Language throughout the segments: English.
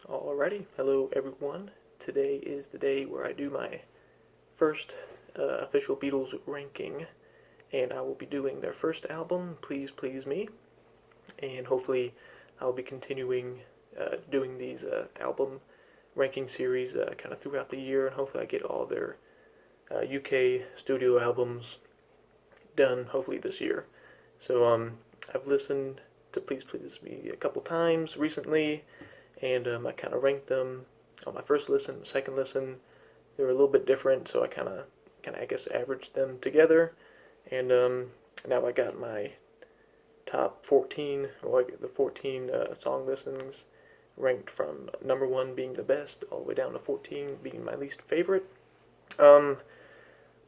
Alrighty, hello everyone. Today is the day where I do my first official Beatles ranking, and I will be doing their first album, Please Please Me, and hopefully I'll be continuing doing these album ranking series kind of throughout the year, and hopefully I get all their UK studio albums done hopefully this year. So I've listened to Please Please Me a couple times recently, and I kind of ranked them on my first listen, second listen. They were a little bit different, so I guess averaged them together, and now I got my top 14, or like the 14 song listens ranked from number one being the best all the way down to 14 being my least favorite. Um,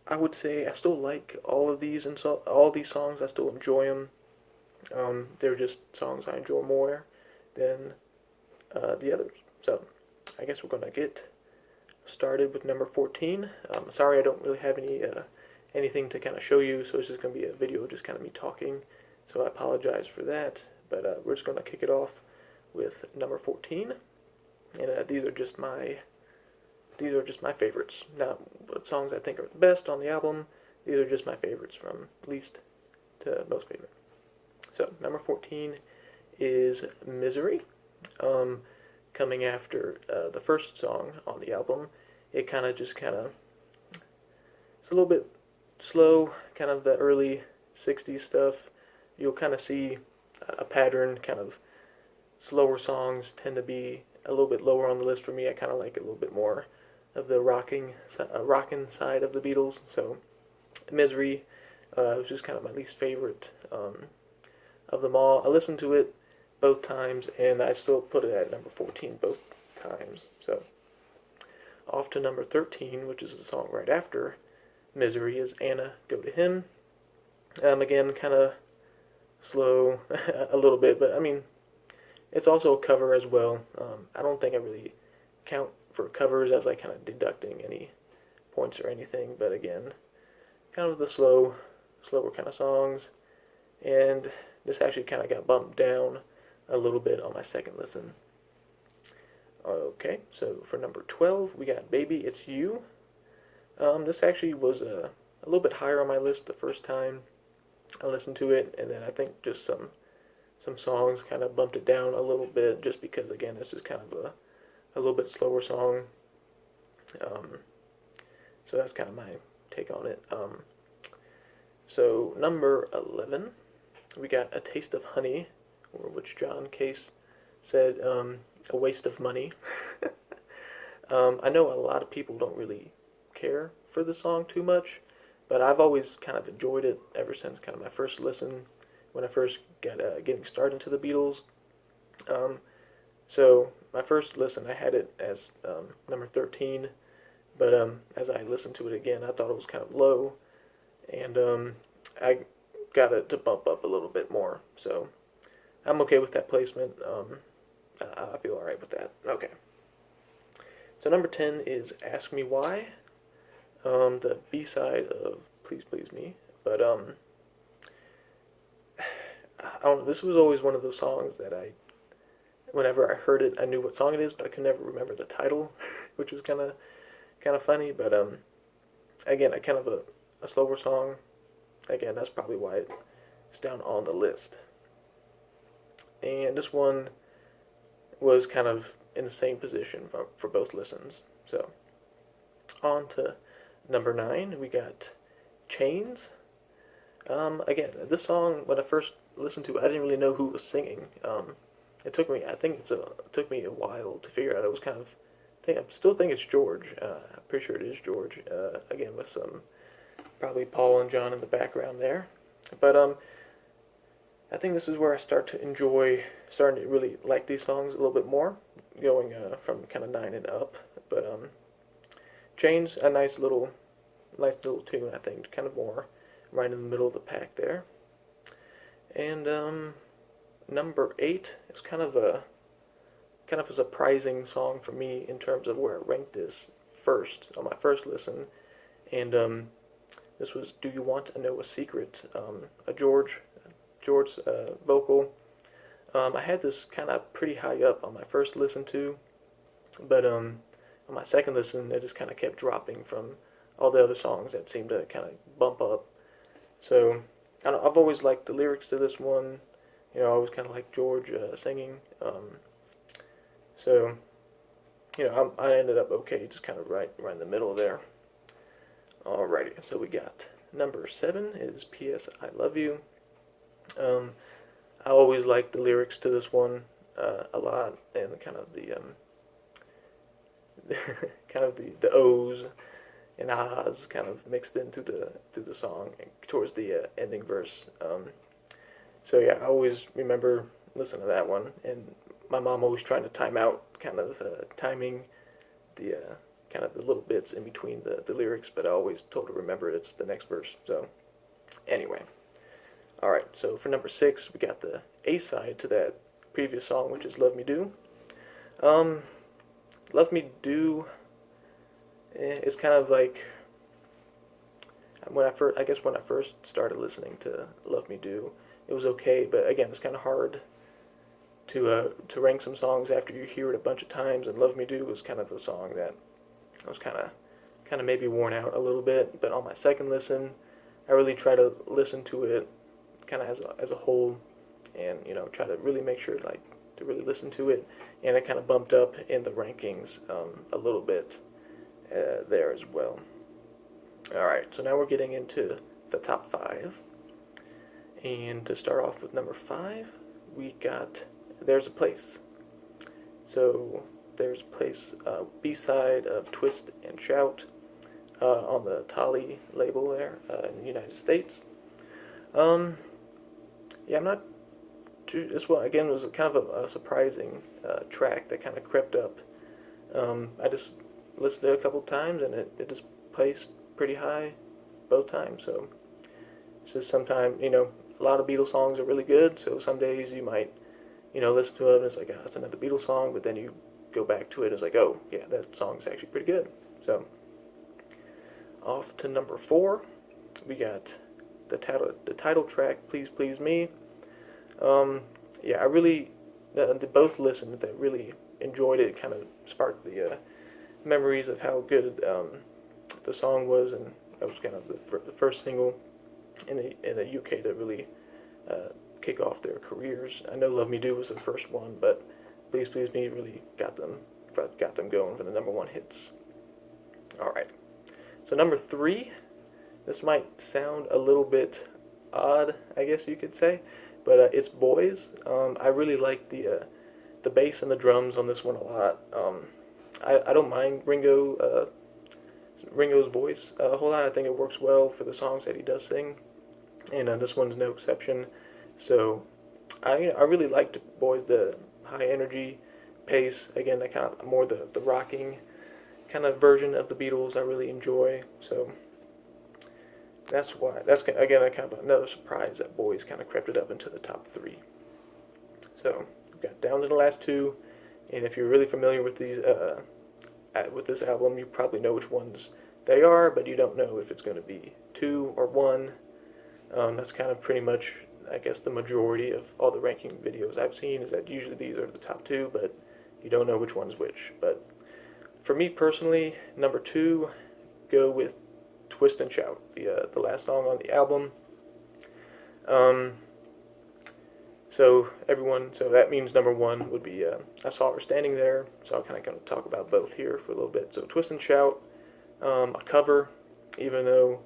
I would say I still like all of these and all these songs. I still enjoy them. They're just songs I enjoy more than the others. So I guess we're gonna get started with number 14. Sorry, I don't really have anything to kind of show you, so it's just gonna be a video of just kind of me talking. So I apologize for that, but we're just gonna kick it off with number 14, and these are just my favorites. Not what songs I think are the best on the album. These are just my favorites from least to most favorite. So number 14 is Misery. Coming after the first song on the album, it it's a little bit slow, kind of the early 60s stuff. You'll kind of see a pattern, kind of slower songs tend to be a little bit lower on the list for me. I kind of like a little bit more of the rocking side of the Beatles. So Misery was just kind of my least favorite of them all. I listened to it both times, and I still put it at number 14 both times. So off to number 13, which is the song right after Misery, is Anna, Go to Him. Again, kind of slow a little bit, but I mean, it's also a cover as well. I don't think I really count for covers as like kind of deducting any points or anything, but again, kind of the slower kind of songs. And this actually kind of got bumped down a little bit on my second listen. Okay, so for number 12, we got Baby It's You. This actually was a little bit higher on my list the first time I listened to it, and then I think just some songs kind of bumped it down a little bit, just because again it's just kind of a little bit slower song. So that's kind of my take on it. So number 11, we got A Taste of Honey, or which John Case said, a waste of money. I know a lot of people don't really care for the song too much, but I've always kind of enjoyed it ever since kind of my first listen, when I first got getting started into the Beatles. So my first listen, I had it as number 13, but as I listened to it again, I thought it was kind of low, and I got it to bump up a little bit more. So I'm okay with that placement. I feel alright with that. Okay. So number 10 is Ask Me Why, the B-side of Please Please Me. But I don't know, this was always one of those songs that whenever I heard it, I knew what song it is, but I could never remember the title, which was kind of funny. But again, a kind of a slower song. Again, that's probably why it's down on the list. And this one was kind of in the same position for both listens. So on to number 9, we got Chains. Again, this song, when I first listened to it, I didn't really know who was singing. It took me, it took me a while to figure out. It was kind of, I still think it's George. I'm pretty sure it is George. Again, with some probably Paul and John in the background there. But I think this is where I starting to really like these songs a little bit more, going from kind of 9 and up. But Chains, a nice little tune, I think, kind of more right in the middle of the pack there. And number 8 is kind of a surprising song for me in terms of where I ranked this first on my first listen, and this was "Do You Want to Know a Secret?" A George vocal. I had this kind of pretty high up on my first listen to, But on my second listen, it just kind of kept dropping from all the other songs that seemed to kind of bump up. So I've always liked the lyrics to this one. I always kind of liked George singing. So I ended up okay, just kind of right in the middle there. Alrighty, so we got number 7 is P.S. I Love You. I always liked the lyrics to this one a lot, and kind of the kind of the O's and ahs kind of mixed into the song towards the ending verse. So yeah, I always remember listening to that one, and my mom always trying to time out, kind of timing the kind of the little bits in between the lyrics, but I always told her remember it's the next verse. So anyway, all right. So for number 6, we got the A side to that previous song, which is "Love Me Do." "Love Me Do" is kind of like I guess when I first started listening to "Love Me Do," it was okay, but again, it's kind of hard to rank some songs after you hear it a bunch of times. And "Love Me Do" was kind of the song that I was kind of maybe worn out a little bit. But on my second listen, I really try to listen to it kind of as a whole, and try to really make sure to really listen to it, and it kind of bumped up in the rankings a little bit there as well. All right, so now we're getting into the top 5, and to start off with number 5, we got "There's a Place." So "There's a Place," B-side of "Twist and Shout," on the Tolly label there in the United States. Yeah, I'm not too. This one again was kind of a surprising track that kind of crept up. I just listened to it a couple times, and it just placed pretty high both times. So it's just sometimes a lot of Beatles songs are really good. So some days you might listen to it and it's like, oh, that's another Beatles song, but then you go back to it and it's like, oh yeah, that song's actually pretty good. So off to number 4, we got the title track, "Please Please Me." Yeah, I really both listened that really enjoyed it. Kind of sparked the memories of how good the song was, and that was kind of the first single in the UK to really kick off their careers. I know "Love Me Do" was the first one, but "Please Please Me" really got them going for the number 1 hits. All right, so number 3. This might sound a little bit odd, I guess you could say, but it's "Boys." I really like the bass and the drums on this one a lot. I don't mind Ringo's voice a whole lot. I think it works well for the songs that he does sing, and this one's no exception. So I really liked "Boys," the high energy pace. Again, that kind of more the rocking kind of version of the Beatles I really enjoy. So that's again kind of another surprise that "Boys" kind of crept it up into the top 3. So we've got down to the last 2, and if you're really familiar with these with this album, you probably know which ones they are, but you don't know if it's going to be 2 or 1. That's kind of pretty much, I guess, the majority of all the ranking videos I've seen, is that usually these are the top 2, but you don't know which one's which. But for me personally, number 2, go with "Twist and Shout," the last song on the album. So that means number 1 would be "I Saw Her Standing There." So I'll kind of going to talk about both here for a little bit. So "Twist and Shout," a cover, even though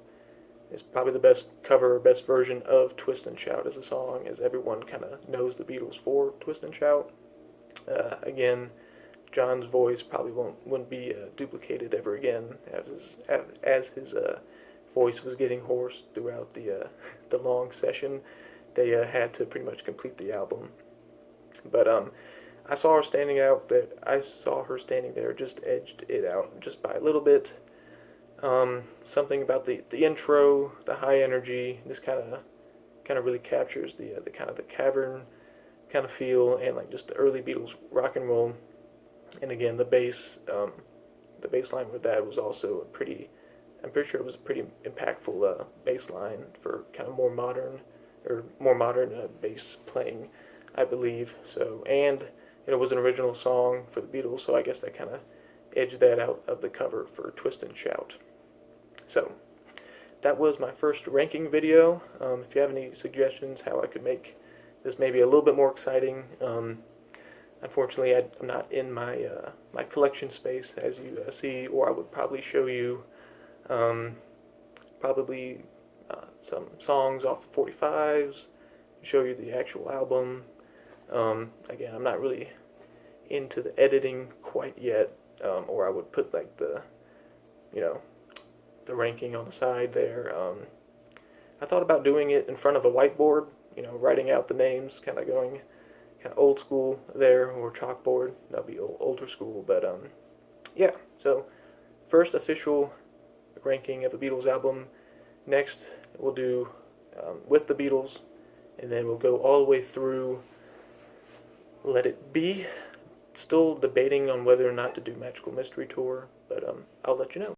it's probably the best cover, best version of "Twist and Shout" as a song, as everyone kind of knows the Beatles for "Twist and Shout." Again, John's voice probably wouldn't be duplicated ever again, as his voice was getting hoarse throughout the long session. They had to pretty much complete the album. But I saw her standing there just edged it out just by a little bit. Something about the intro, the high energy, this kind of really captures the kind of the cavern kind of feel, and like just the early Beatles rock and roll. And again, the bass line with that was also I'm pretty sure it was a pretty impactful bass line for kind of more modern bass playing, I believe. So, and it was an original song for the Beatles, so I guess that kind of edged that out of the cover for Twist and Shout. So, that was my first ranking video. If you have any suggestions how I could make this maybe a little bit more exciting, unfortunately I'm not in my my collection space, as you see, or I would probably show you probably some songs off the 45s, show you the actual album. Again, I'm not really into the editing quite yet, or I would put like the, you know, the ranking on the side there. I thought about doing it in front of a whiteboard, writing out the names, kind of going kind of old school there, or chalkboard. That'd be older school, but yeah. So first official ranking of the Beatles album. Next, we'll do with the Beatles, and then we'll go all the way through Let It Be. Still debating on whether or not to do Magical Mystery Tour, but I'll let you know.